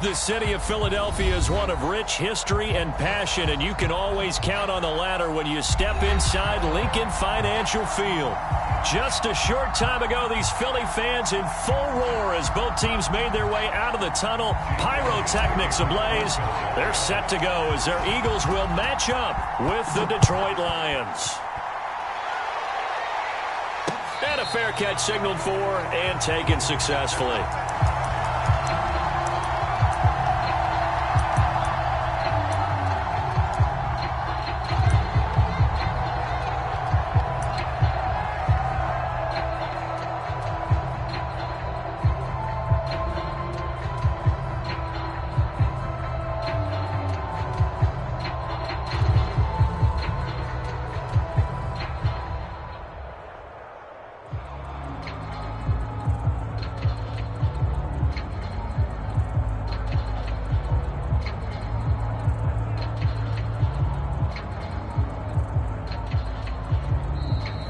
The city of Philadelphia is one of rich history and passion, and you can always count on the latter when you step inside Lincoln Financial Field. Just a short time ago, these Philly fans in full roar as both teams made their way out of the tunnel. Pyrotechnics ablaze. They're set to go as their Eagles will match up with the Detroit Lions. And a fair catch signaled for and taken successfully.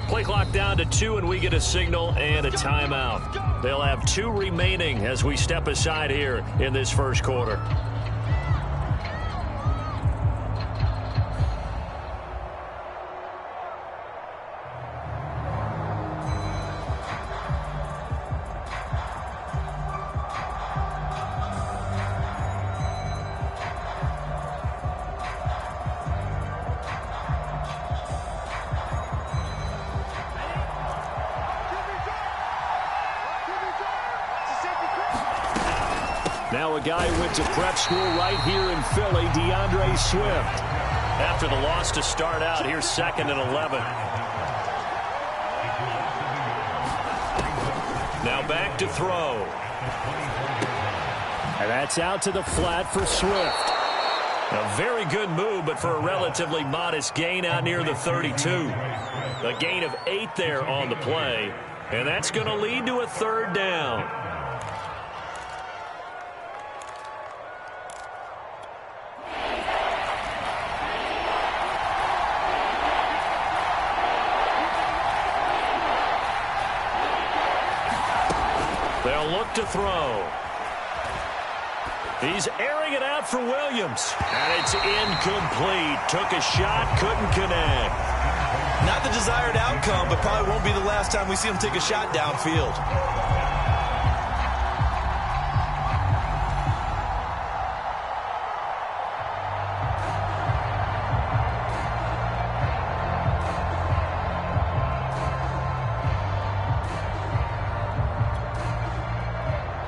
Play clock down to 2, and we get a signal and a timeout. They'll have 2 remaining as we step aside here in this first quarter. Now a guy who went to prep school right here in Philly, DeAndre Swift. After the loss to start out, here's 2nd and 11. Now back to throw. And that's out to the flat for Swift. A very good move, but for a relatively modest gain out near the 32. A gain of 8 there on the play, and that's going to lead to a 3rd down. They'll look to throw. He's airing it out for Williams. And it's incomplete. Took a shot, couldn't connect. Not the desired outcome, but probably won't be the last time we see him take a shot downfield.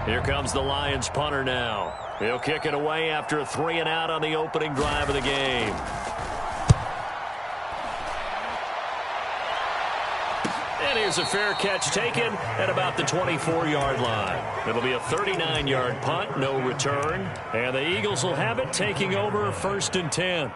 Here comes the Lions punter now. He'll kick it away after a 3-and-out on the opening drive of the game. And here's a fair catch taken at about the 24-yard line. It'll be a 39-yard punt, no return. And the Eagles will have it, taking over 1st and 10.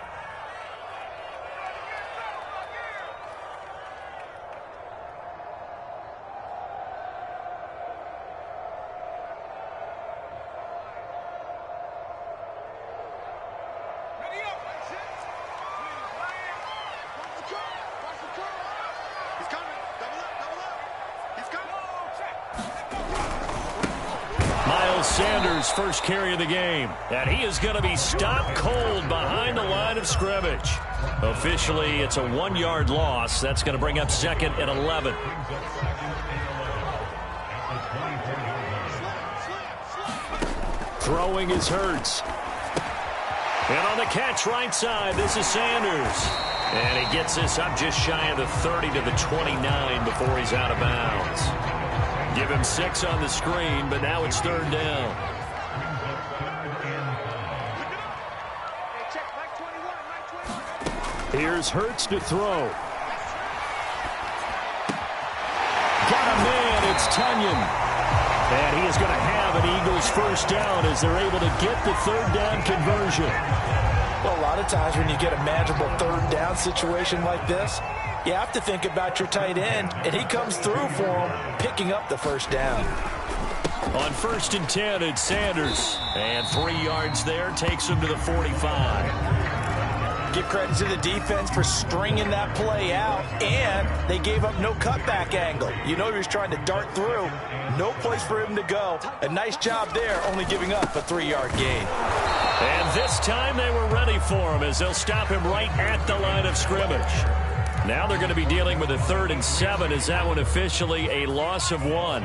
Sanders' first carry of the game, and he is going to be stopped cold behind the line of scrimmage. Officially, it's a 1-yard loss. That's going to bring up 2nd and 11. Throwing is Hurts. And on the catch right side, this is Sanders. And he gets this up just shy of the 30 to the 29 before he's out of bounds. Give him 6 on the screen, but now it's 3rd down. Here's Hurts to throw. Got a man, it's Tunyon. And he is going to have an Eagles first down as they're able to get the 3rd down conversion. Well, a lot of times when you get a manageable 3rd down situation like this, you have to think about your tight end, and he comes through for him, picking up the 1st down. On 1st and 10, it's Sanders. And 3 yards there takes him to the 45. Give credit to the defense for stringing that play out, and they gave up no cutback angle. You know he was trying to dart through. No place for him to go. A nice job there, only giving up a 3-yard gain. And this time they were ready for him as they'll stop him right at the line of scrimmage. Now they're going to be dealing with a 3rd and 7 as that one officially a loss of 1.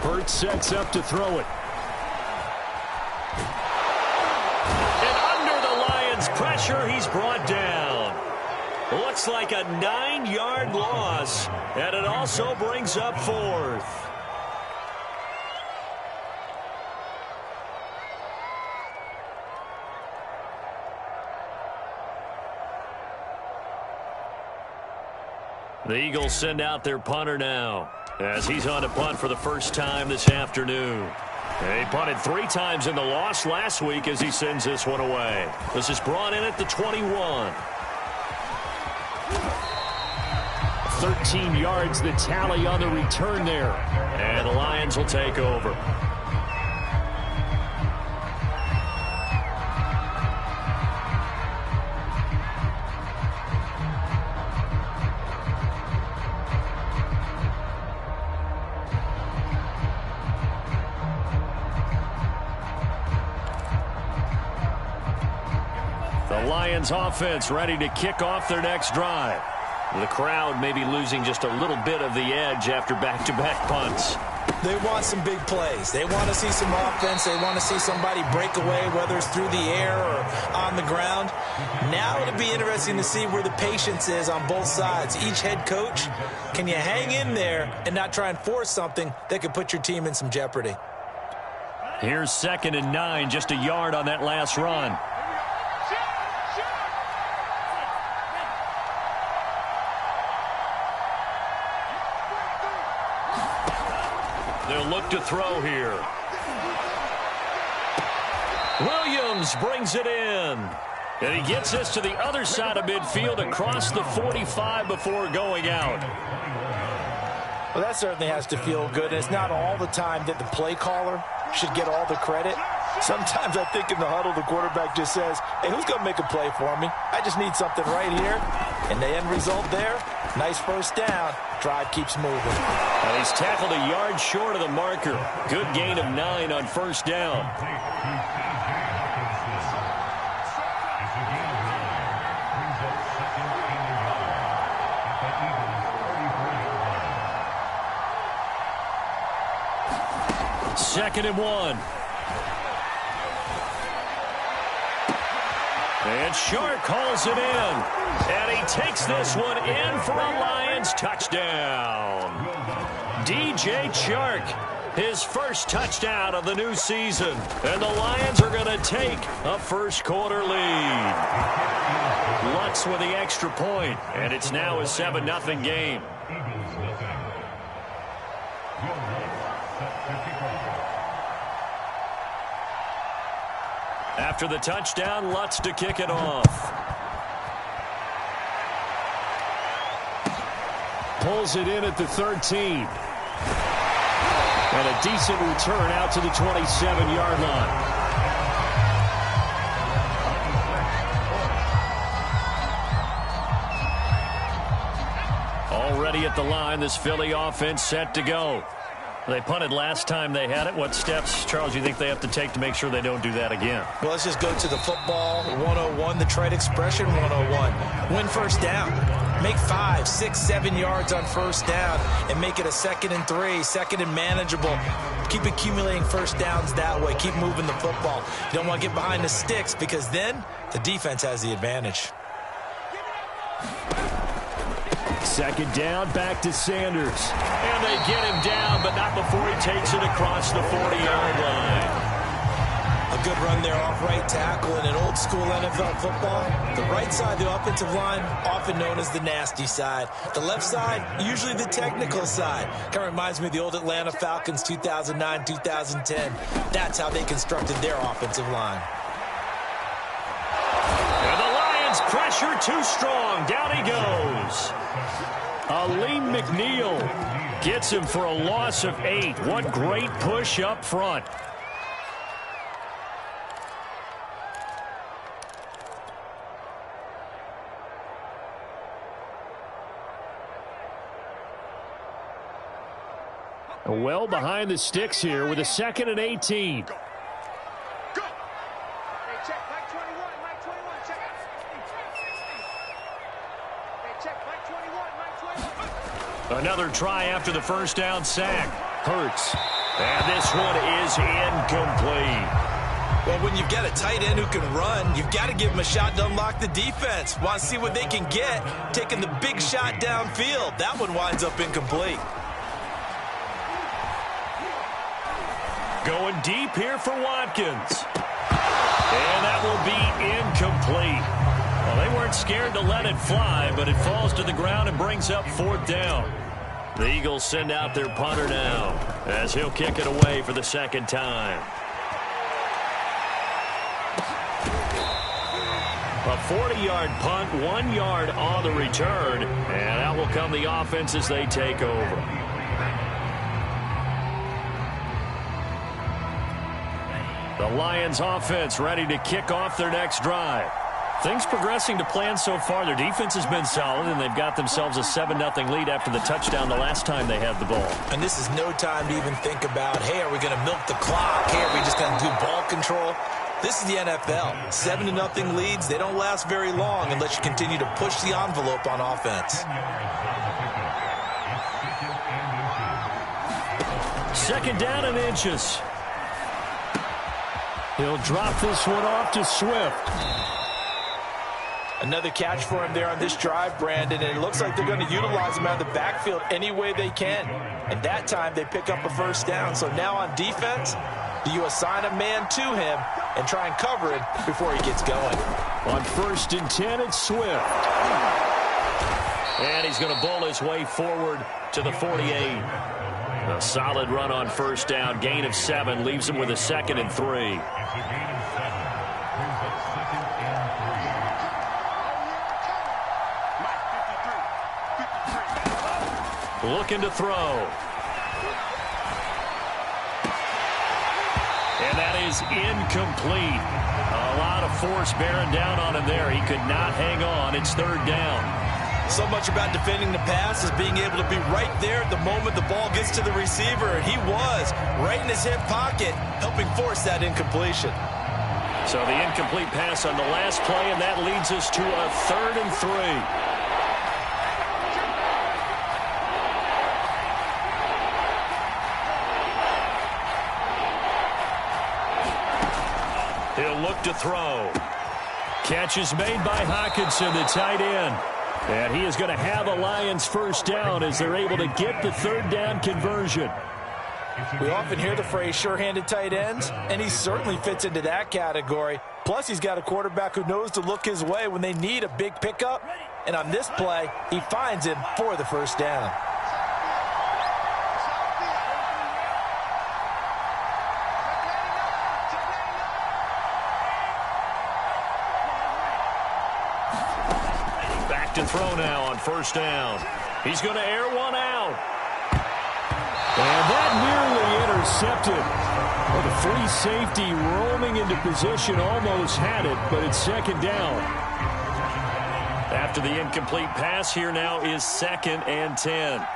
Hurts sets up to throw it. And under the Lions' pressure, he's brought down. Looks like a 9-yard loss, and it also brings up 4th. The Eagles send out their punter now as he's on to punt for the first time this afternoon. He punted 3 times in the loss last week as he sends this one away. This is brought in at the 21. 13 yards the tally on the return there. And the Lions will take over. The Lions offense ready to kick off their next drive. The crowd may be losing just a little bit of the edge after back-to-back punts. They want some big plays. They want to see some offense. They want to see somebody break away, whether it's through the air or on the ground. Now it'll be interesting to see where the patience is on both sides. Each head coach, can you hang in there and not try and force something that could put your team in some jeopardy? Here's 2nd and 9, just a yard on that last run. They'll look to throw here. Williams brings it in. And he gets this to the other side of midfield across the 45 before going out. Well, that certainly has to feel good. And it's not all the time that the play caller should get all the credit. Sometimes I think in the huddle, the quarterback just says, hey, who's going to make a play for me? I just need something right here. And the end result there, nice first down. Drive keeps moving. And he's tackled a yard short of the marker. Good gain of 9 on first down. Second and 1. And Shark calls it in. And he takes this one in for a Lions touchdown. DJ Chark, his first touchdown of the new season. And the Lions are going to take a first-quarter lead. Lutz with the extra point, and it's now a 7-0 game. After the touchdown, Lutz to kick it off. Pulls it in at the 13. And a decent return out to the 27-yard line. Already at the line, this Philly offense set to go. They punted last time they had it. What steps, Charles, do you think they have to take to make sure they don't do that again? Well, let's just go to the football 101, the trade expression 101. Win first down. Make 5, 6, 7 yards on first down and make it a 2nd and 3, 2nd and manageable. Keep accumulating first downs that way. Keep moving the football. You don't want to get behind the sticks because then the defense has the advantage. Second down, back to Sanders. And they get him down, but not before he takes it across the 40-yard line. A good run there off right tackle in an old-school NFL football. The right side, the offensive line, often known as the nasty side. The left side, usually the technical side. Kind of reminds me of the old Atlanta Falcons 2009, 2010. That's how they constructed their offensive line. And the Lions pressure too strong. Down he goes. Aleem McNeil gets him for a loss of 8. What great push up front. Well behind the sticks here with a 2nd and 18. Another try after the first down sack. Hurts. And this one is incomplete. Well, when you've got a tight end who can run, you've got to give him a shot to unlock the defense. Want to see what they can get, taking the big shot downfield. That one winds up incomplete. Going deep here for Watkins. And that will be incomplete. Well, they weren't scared to let it fly, but it falls to the ground and brings up 4th down. The Eagles send out their punter now as he'll kick it away for the 2nd time. A 40-yard punt, 1 yard on the return, and out will come the offense as they take over. The Lions offense ready to kick off their next drive. Things progressing to plan so far. Their defense has been solid, and they've got themselves a 7-0 lead after the touchdown the last time they had the ball. And this is no time to even think about, hey, are we going to milk the clock? Hey, are we just going to do ball control? This is the NFL. 7-0 leads, they don't last very long unless you continue to push the envelope on offense. 2nd down and inches. He'll drop this one off to Swift. Another catch for him there on this drive, Brandon, and it looks like they're going to utilize him out of the backfield any way they can. And that time they pick up a 1st down. So now on defense, do you assign a man to him and try and cover it before he gets going? On 1st and 10, it's Swift. And he's going to bowl his way forward to the 48. A solid run on 1st down. Gain of 7 leaves him with a 2nd and 3. Looking to throw. And that is incomplete. A lot of force bearing down on him there. He could not hang on. It's 3rd down. So much about defending the pass is being able to be right there at the moment the ball gets to the receiver. And he was right in his hip pocket, helping force that incompletion. So the incomplete pass on the last play, and that leads us to a 3rd and 3. He'll look to throw. Catch is made by Hockenson, the tight end. And he is going to have a Lions 1st down as they're able to get the 3rd down conversion. We often hear the phrase sure-handed tight ends, and he certainly fits into that category. Plus, he's got a quarterback who knows to look his way when they need a big pickup. And on this play, he finds him for the 1st down. To throw now on 1st down. He's going to air one out. And that nearly intercepted. Well, the free safety roaming into position almost had it, but it's 2nd down. After the incomplete pass, here now is 2nd and 10.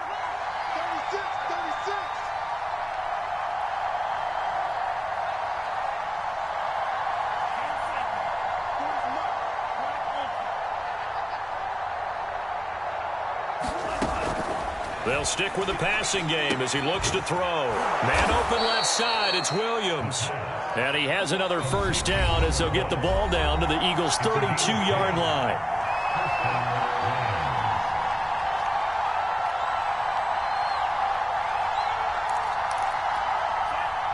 They'll stick with the passing game as he looks to throw. Man open left side, it's Williams. And he has another 1st down as they'll get the ball down to the Eagles' 32-yard line.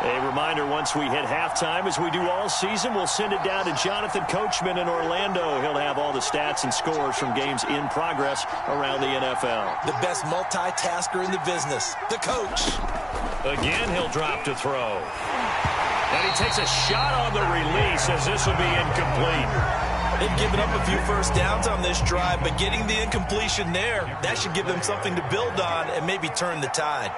A reminder, once we hit halftime, as we do all season, we'll send it down to Jonathan Coachman in Orlando. He'll have all the stats and scores from games in progress around the NFL. The best multitasker in the business, the coach. Again, he'll drop to throw. And he takes a shot on the release as this will be incomplete. They've given up a few first downs on this drive, but getting the incompletion there, that should give them something to build on and maybe turn the tide.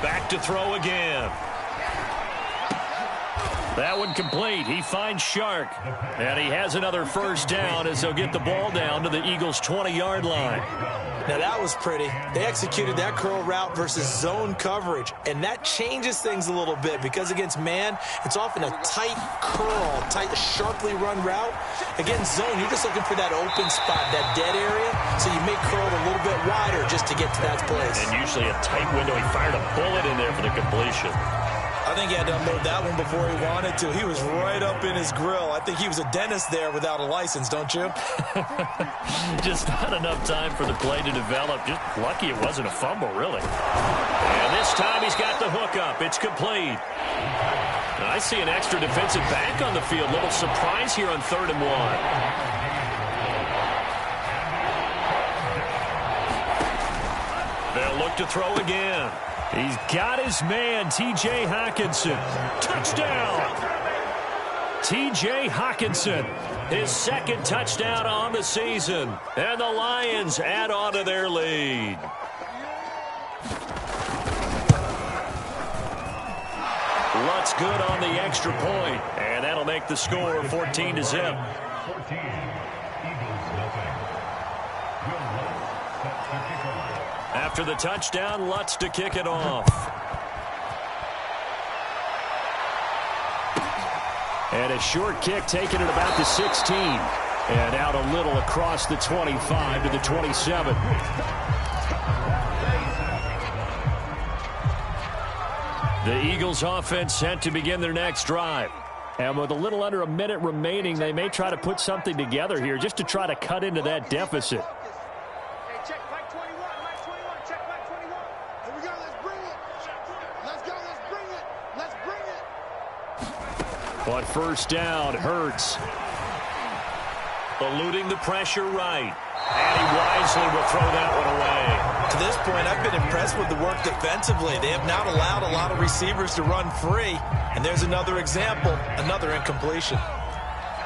Back to throw again. That one complete. He finds Shark. And he has another first down as they'll get the ball down to the Eagles' 20-yard line. Now, that was pretty. They executed that curl route versus zone coverage, and that changes things a little bit because against man, it's often a tight curl, tight, sharply run route. Against zone, you're just looking for that open spot, that dead area, so you may curl it a little bit wider just to get to that place. And usually a tight window. He fired a bullet in there for the completion. I think he had to unload that one before he wanted to. He was right up in his grill. I think he was a dentist there without a license, don't you? Just not enough time for the play to develop. Just lucky it wasn't a fumble, really. And this time he's got the hook up. It's complete. And I see an extra defensive back on the field. Little surprise here on 3rd and 1. They'll look to throw again. He's got his man, T.J. Hockenson. Touchdown! T.J. Hockenson, his second touchdown on the season. And the Lions add on to their lead. Lutz good on the extra point. And that'll make the score 14-0. After the touchdown, Lutz to kick it off. And a short kick taken at about the 16. And out a little across the 25 to the 27. The Eagles offense set to begin their next drive. And with a little under a minute remaining, they may try to put something together here just to try to cut into that deficit. On first down, Hurts. Eluding the pressure right. And he wisely will throw that one away. To this point, I've been impressed with the work defensively. They have not allowed a lot of receivers to run free. And there's another example, another incompletion.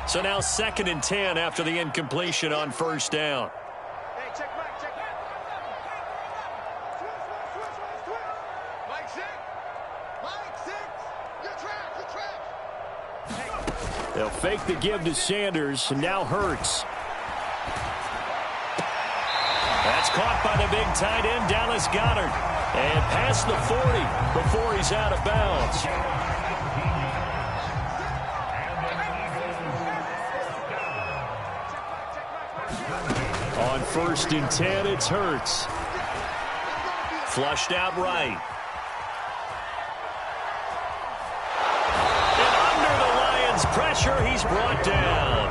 So now 2nd and 10 after the incompletion on first down. Hey, check back, check back. Switch. Mike 6. Mike 6. You're trapped, you're trapped. They'll fake the give to Sanders, and now Hurts. That's caught by the big tight end, Dallas Goedert. And past the 40 before he's out of bounds. On 1st and 10, it's Hurts. Flushed out right. Pressure, he's brought down.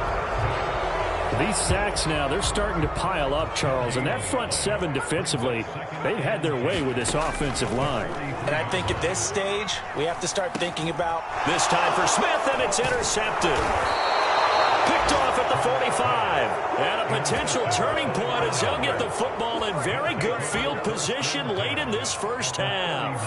These sacks now, they're starting to pile up, Charles, and that front 7 defensively, they've had their way with this offensive line. And I think at this stage, we have to start thinking about... This time for Smith, and it's intercepted. Picked off at the 45. And a potential turning point as they'll get the football in very good field position late in this first half.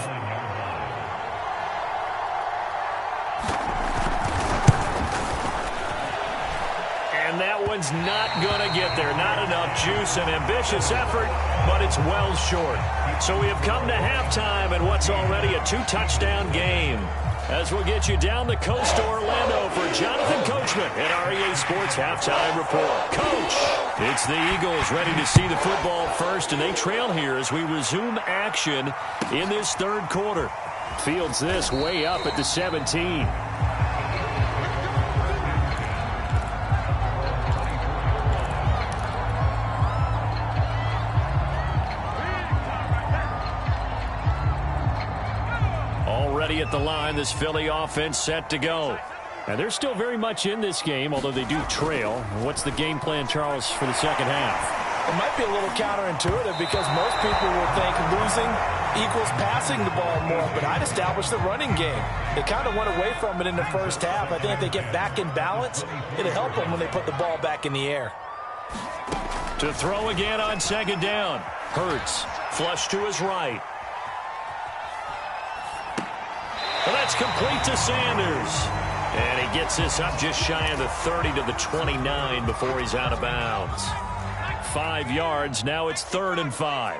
And that one's not going to get there. Not enough juice, an ambitious effort, but it's well short. So we have come to halftime in what's already a 2-touchdown game. As we'll get you down the coast to Orlando for Jonathan Coachman at REA Sports Halftime Report. Coach, it's the Eagles ready to see the football first, and they trail here as we resume action in this 3rd quarter. Fields this way up at the 17. At the line, this Philly offense set to go. And they're still very much in this game, although they do trail. What's the game plan, Charles, for the second half? It might be a little counterintuitive because most people will think losing equals passing the ball more, but I'd establish the running game. They kind of went away from it in the first half. I think if they get back in balance, it'll help them when they put the ball back in the air. To throw again on 2nd down. Hurts, flush to his right. Well, that's complete to Sanders. And he gets this up just shy of the 30 to the 29 before he's out of bounds. 5 yards. Now it's 3rd and 5.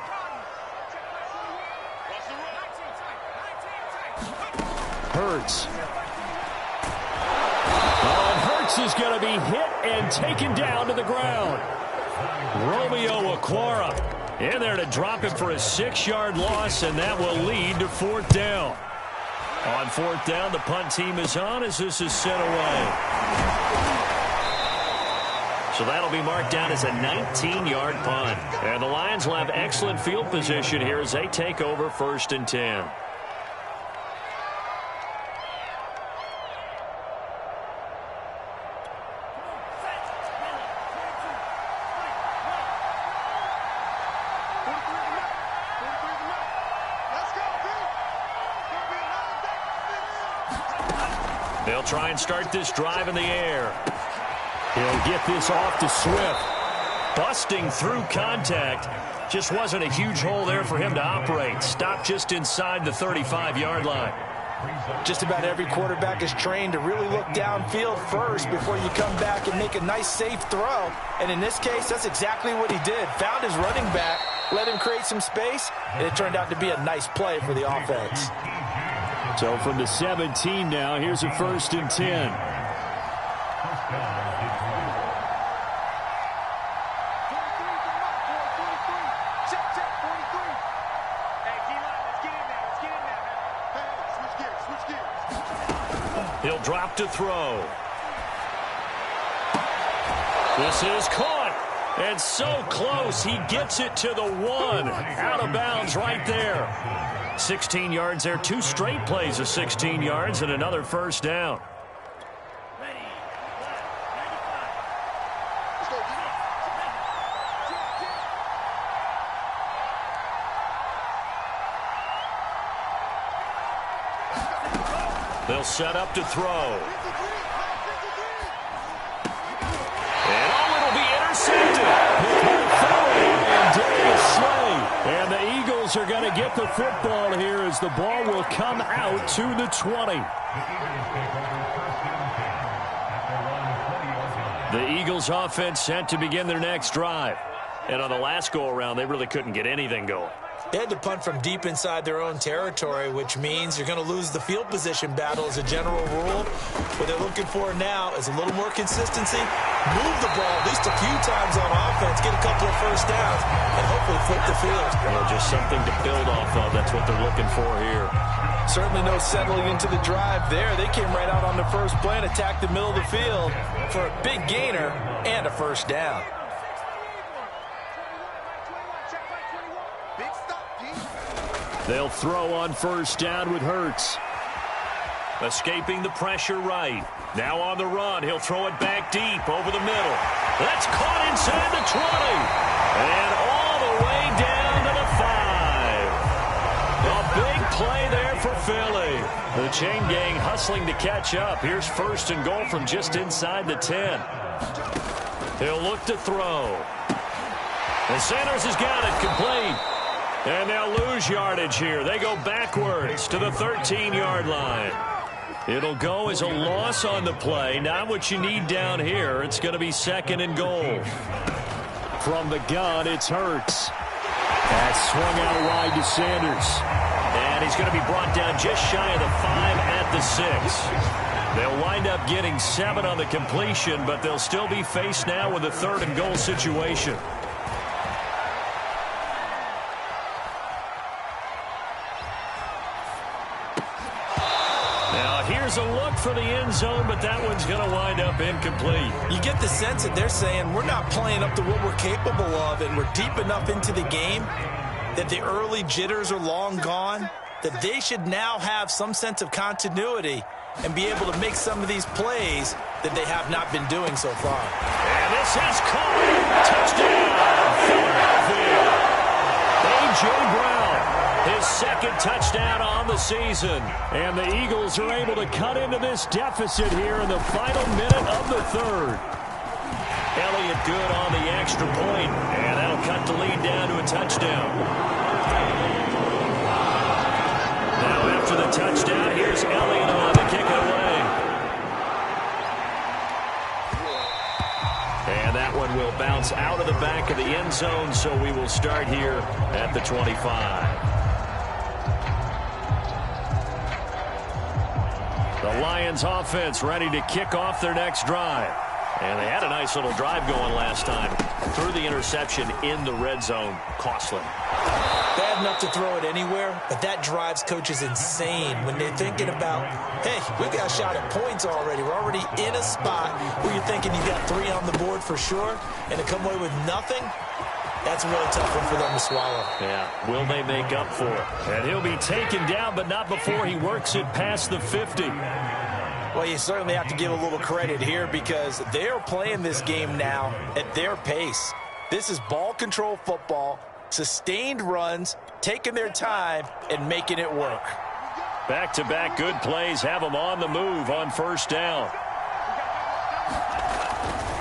Hurts. Hurts is going to be hit and taken down to the ground. Romeo Okwara in there to drop him for a 6-yard loss, and that will lead to 4th down. On 4th down, the punt team is on as this is sent away. So that'll be marked down as a 19-yard punt. And the Lions will have excellent field position here as they take over 1st and 10. They'll try and start this drive in the air. He'll get this off to Swift. Busting through contact. Just wasn't a huge hole there for him to operate. Stopped just inside the 35-yard line. Just about every quarterback is trained to really look downfield first before you come back and make a nice, safe throw. And in this case, that's exactly what he did. Found his running back, let him create some space, and it turned out to be a nice play for the offense. So from the 17 now, here's a 1st and 10. He'll drop to throw. This is caught. And so close, he gets it to the 1. Out of bounds right there. 16 yards there. 2 straight plays of 16 yards and another 1st down. They'll set up to throw. And it'll be intercepted. And Darius Slay. And the Eagles are going to get the football here as the ball will come out to the 20. The Eagles offense set to begin their next drive. And on the last go-around, they really couldn't get anything going. They had to punt from deep inside their own territory, which means you're going to lose the field position battle as a general rule. What they're looking for now is a little more consistency, move the ball at least a few times on offense, get a couple of 1st downs, and hopefully flip the field. Well, just something to build off of. That's what they're looking for here. Certainly no settling into the drive there. They came right out on the first play and attacked the middle of the field for a big gainer and a 1st down. They'll throw on 1st down with Hurts. Escaping the pressure right. Now on the run. He'll throw it back deep over the middle. That's caught inside the 20. And all the way down to the 5. A big play there for Philly. The chain gang hustling to catch up. Here's 1st and goal from just inside the 10. He'll look to throw. And Sanders has got it complete. And they'll lose yardage here. They go backwards to the 13-yard line. It'll go as a loss on the play. Not what you need down here. It's going to be 2nd and goal. From the gun, it's Hurts. That's swung out wide to Sanders. And he's going to be brought down just shy of the 5 at the 6. They'll wind up getting 7 on the completion, but they'll still be faced now with a 3rd and goal situation. Here's a look for the end zone, but that one's going to wind up incomplete. You get the sense that they're saying we're not playing up to what we're capable of, and we're deep enough into the game that the early jitters are long gone, that they should now have some sense of continuity and be able to make some of these plays that they have not been doing so far. And this is caught. Touchdown, Philadelphia. A.J. Brown. His 2nd touchdown on the season. And the Eagles are able to cut into this deficit here in the final minute of the 3rd. Elliott good on the extra point, and that'll cut the lead down to a touchdown. Now after the touchdown, here's Elliott. bounce out of the back of the end zone, so we will start here at the 25. The Lions offense ready to kick off their next drive. And they had a nice little drive going last time. Threw the interception in the red zone. Costly. Bad enough to throw it anywhere, but that drives coaches insane when they're thinking about, hey, we got a shot at points already. We're already in a spot where you're thinking you got 3 on the board for sure, and to come away with nothing, that's a really tough one for them to swallow. Yeah, will they make up for it? And he'll be taken down, but not before he works it past the 50. Well, you certainly have to give a little credit here because they're playing this game now at their pace. This is ball control football, sustained runs, taking their time, and making it work. Back-to-back good plays have them on the move on first down.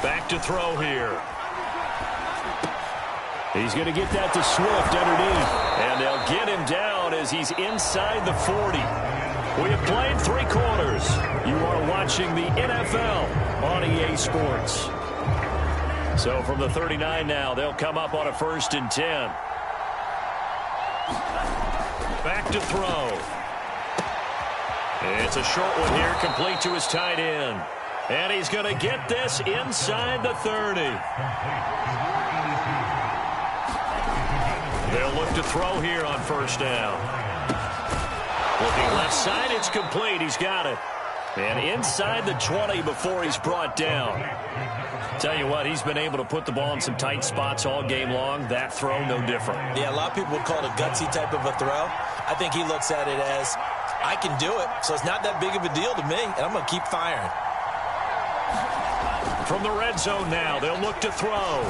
Back to throw here. He's going to get that to Swift underneath. And they'll get him down as he's inside the 40. We have played 3 quarters. You are watching the NFL on EA Sports. So from the 39 now, they'll come up on a 1st and 10. Back to throw. It's a short one here, complete to his tight end. And he's going to get this inside the 30. They'll look to throw here on first down. Looking left side, it's complete. He's got it. And inside the 20 before he's brought down. Tell you what, he's been able to put the ball in some tight spots all game long. That throw, no different. Yeah, a lot of people would call it a gutsy type of a throw. I think he looks at it as, I can do it, so it's not that big of a deal to me, and I'm going to keep firing. From the red zone now, they'll look to throw.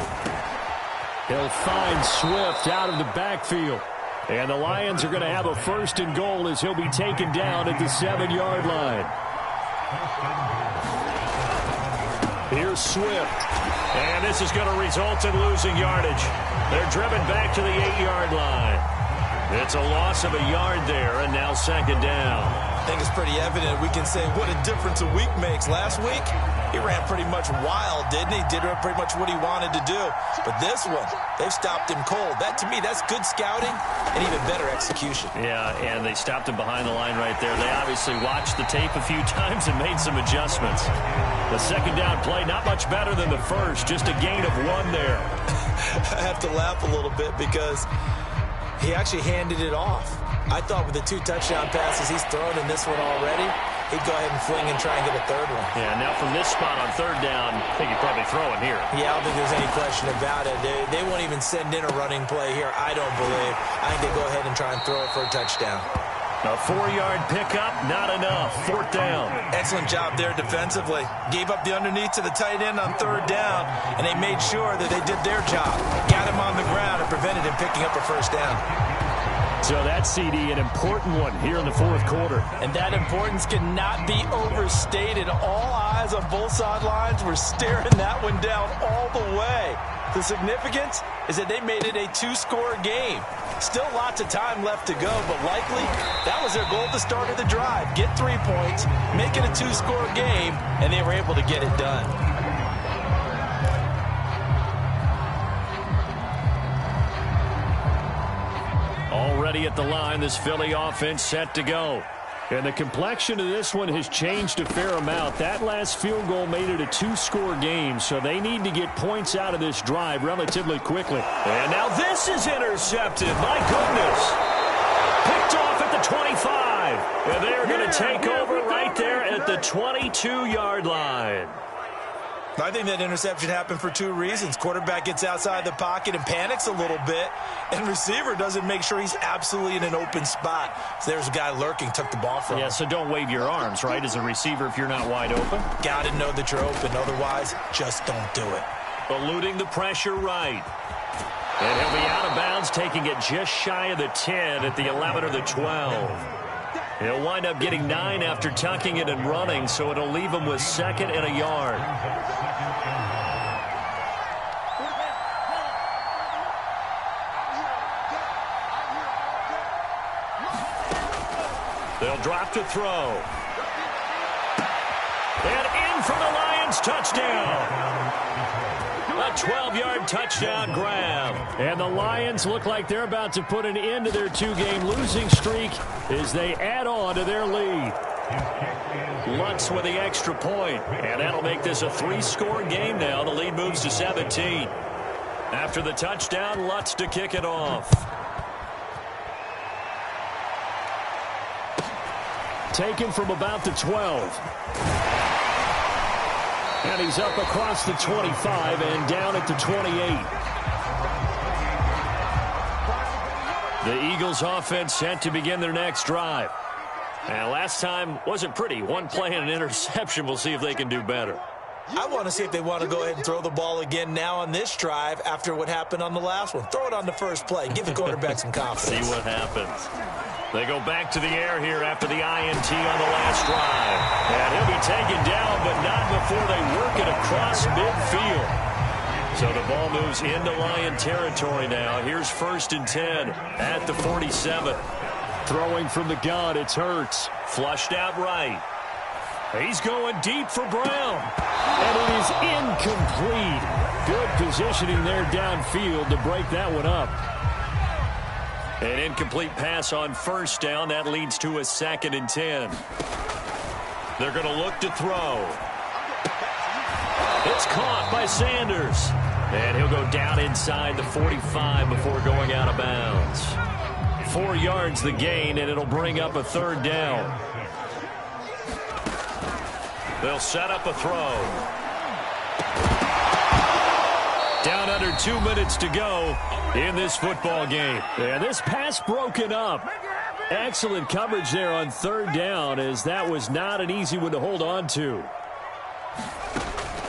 He'll find Swift out of the backfield. And the Lions are going to have a 1st and goal as he'll be taken down at the 7-yard line. Here's Swift. And this is going to result in losing yardage. They're driven back to the 8-yard line. It's a loss of a yard there, and now 2nd down. I think it's pretty evident. We can say what a difference a week makes. Last week, he ran pretty much wild, didn't he? Did pretty much what he wanted to do. But this one, they've stopped him cold. That, to me, that's good scouting and even better execution. Yeah, and they stopped him behind the line right there. They obviously watched the tape a few times and made some adjustments. The 2nd down play, not much better than the first. Just a gain of 1 there. I have to laugh a little bit because he actually handed it off. I thought with the 2 touchdown passes he's thrown in this one already, he'd go ahead and fling and try and get a 3rd one. Yeah, now from this spot on 3rd down, I think he'd probably throw it here. Yeah, I don't think there's any question about it. They won't even send in a running play here, I don't believe. I think they go ahead and try and throw it for a touchdown. A 4-yard pickup, not enough. 4th down. Excellent job there defensively. Gave up the underneath to the tight end on 3rd down, and they made sure that they did their job. Got him on the ground and prevented him picking up a 1st down. So that CD, an important one here in the 4th quarter. And that importance cannot be overstated. All eyes on both sidelines were staring that one down all the way. The significance is that they made it a 2-score game. Still lots of time left to go, but likely that was their goal at the start of the drive. Get 3 points, make it a 2-score game, and they were able to get it done. Already at the line, this Philly offense set to go. And the complexion of this one has changed a fair amount. That last field goal made it a 2-score game, so they need to get points out of this drive relatively quickly. And now this is intercepted. My goodness. Picked off at the 25. And they're going to take over right there at the 22-yard line. I think that interception happened for 2 reasons. Quarterback gets outside the pocket and panics a little bit, and receiver doesn't make sure he's absolutely in an open spot. So there's a guy lurking, took the ball from him. Yeah, so don't wave your arms, right, as a receiver if you're not wide open. Got to know that you're open. Otherwise, just don't do it. Eluding the pressure right. And he'll be out of bounds, taking it just shy of the 10 at the 11 or the 12. He'll wind up getting 9 after tucking it and running, so it'll leave him with 2nd and a yard. They'll drop to throw. And in for the Lions touchdown. A 12-yard touchdown grab. And the Lions look like they're about to put an end to their two-game losing streak as they add on to their lead. Lutz with the extra point, and that'll make this a 3-score game now. The lead moves to 17. After the touchdown, Lutz to kick it off. Taken from about the 12. And he's up across the 25 and down at the 28. The Eagles offense set to begin their next drive. And last time wasn't pretty. One play and an interception. We'll see if they can do better. I want to see if they want to go ahead and throw the ball again now on this drive after what happened on the last one. Throw it on the first play. Give the quarterback some confidence. See what happens. They go back to the air here after the INT on the last drive. And he'll be taken down, but not before they work it across midfield. So the ball moves into Lion territory now. Here's 1st and 10 at the 47. Throwing from the gun, it's Hurts. Flushed out right. He's going deep for Brown. And it is incomplete. Good positioning there downfield to break that one up. An incomplete pass on 1st down. That leads to a 2nd and 10. They're going to look to throw. It's caught by Sanders. And he'll go down inside the 45 before going out of bounds. 4 yards the gain, and it'll bring up a 3rd down. They'll set up a throw. Down under 2 minutes to go in this football game. And this pass broken up. Excellent coverage there on 3rd down, as that was not an easy one to hold on to.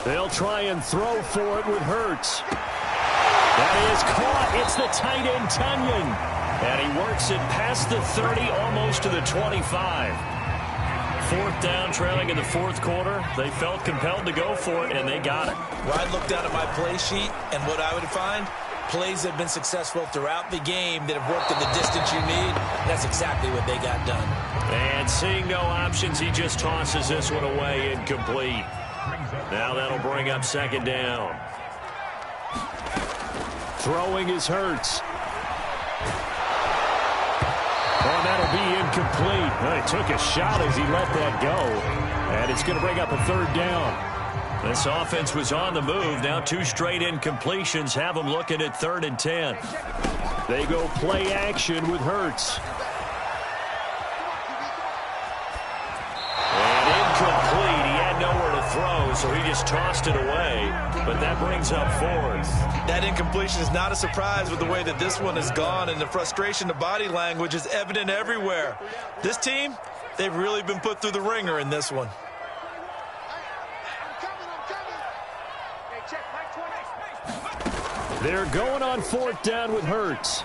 They'll try and throw for it with Hurts. That is caught. It's the tight end, Tunyon. And he works it past the 30, almost to the 25. 4th down, trailing in the 4th quarter. They felt compelled to go for it, and they got it. Well, I looked down at my play sheet, and what I would find, plays have been successful throughout the game that have worked at the distance you need. That's exactly what they got done. And seeing no options, he just tosses this one away, incomplete. Now that'll bring up 2nd down. Throwing is Hurts. Oh, that'll be incomplete. Well, he took a shot as he let that go. And it's going to bring up a 3rd down. This offense was on the move. Now 2 straight incompletions have them looking at 3rd and 10. They go play action with Hurts. And incomplete. He had nowhere to throw, so he just tossed it away. But that brings up 4th. That incompletion is not a surprise with the way that this one has gone, and the frustration, the body language is evident everywhere. This team, they've really been put through the ringer in this one. They're going on 4th down with Hurts.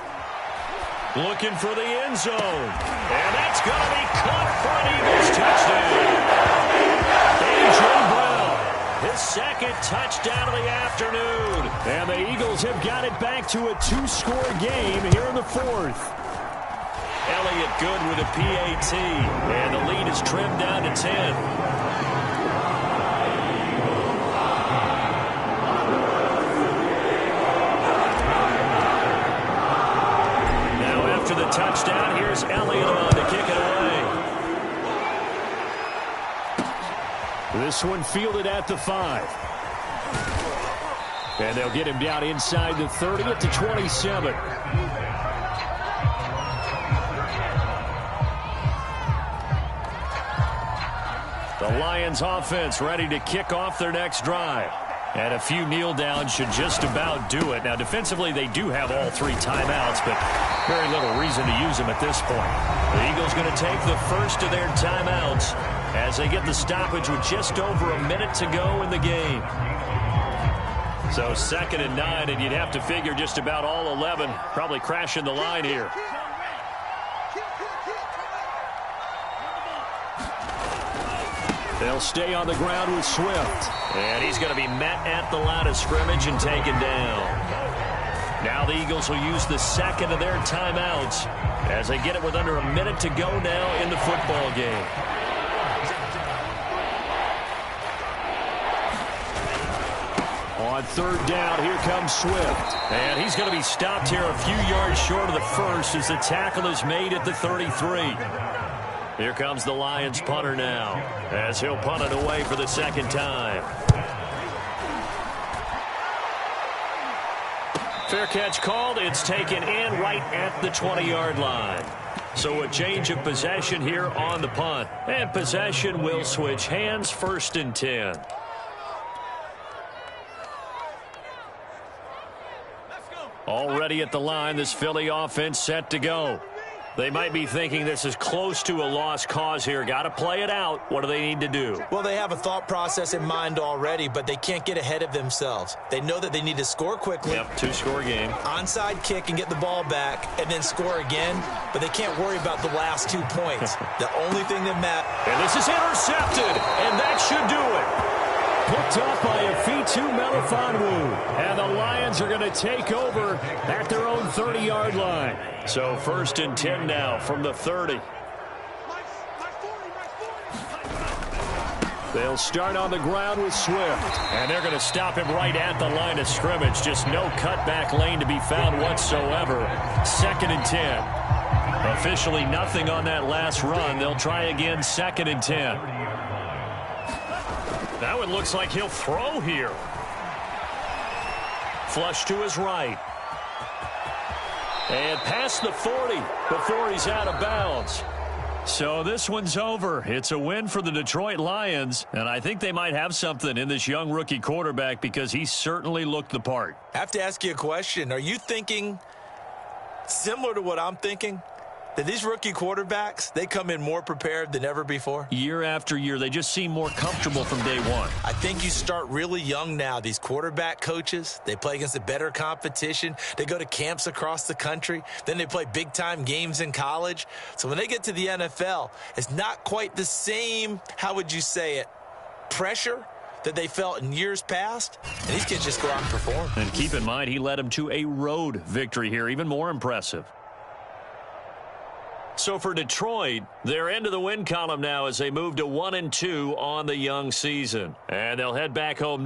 Looking for the end zone. And that's going to be caught for an Eagles touchdown. A.J. Brown, his 2nd touchdown of the afternoon. And the Eagles have got it back to a 2-score game here in the 4th. Elliott good with a PAT. And the lead is trimmed down to 10. Touchdown. Here's Elliott on to kick it away. This one fielded at the 5. And they'll get him down inside the 30 at the 27. The Lions offense ready to kick off their next drive. And a few kneel downs should just about do it. Now, defensively, they do have all 3 timeouts, but very little reason to use them at this point. The Eagles going to take the first of their timeouts as they get the stoppage with just over a minute to go in the game. So 2nd and 9, and you'd have to figure just about all 11 probably crashing the line here. They'll stay on the ground with Swift. And he's going to be met at the line of scrimmage and taken down. Now the Eagles will use the 2nd of their timeouts as they get it with under a minute to go now in the football game. On third down, here comes Swift. And he's going to be stopped here a few yards short of the first as the tackle is made at the 33. Here comes the Lions punter now as he'll punt it away for the second time. Fair catch called. It's taken in right at the 20-yard line. So a change of possession here on the punt. And possession will switch hands, 1st and 10. Already at the line, this Philly offense set to go. They might be thinking this is close to a lost cause here. Got to play it out. What do they need to do? Well, they have a thought process in mind already, but they can't get ahead of themselves. They know that they need to score quickly. Yep, 2-score game. Onside kick and get the ball back and then score again, but they can't worry about the last 2 points. The only thing that matters. And this is intercepted, and that should do it. Picked up by Afitu Melifonwu. And the Lions are going to take over at their own 30-yard line. So 1st and 10 now from the 30. They'll start on the ground with Swift. And they're going to stop him right at the line of scrimmage. Just no cutback lane to be found whatsoever. 2nd and 10. Officially nothing on that last run. They'll try again 2nd and 10. Now it looks like he'll throw here. Flush to his right. And past the 40 before he's out of bounds. So this one's over. It's a win for the Detroit Lions, and I think they might have something in this young rookie quarterback because he certainly looked the part. I have to ask you a question. Are you thinking similar to what I'm thinking? That these rookie quarterbacks, they come in more prepared than ever before? Year after year, they just seem more comfortable from day one. I think you start really young now. These quarterback coaches, they play against a better competition. They go to camps across the country. Then they play big-time games in college. So when they get to the NFL, it's not quite the same, how would you say it, pressure that they felt in years past. And these kids just go out and perform. And keep in mind, he led them to a road victory here, even more impressive. So for Detroit, they're into the win column now as they move to 1-2 on the young season. And they'll head back home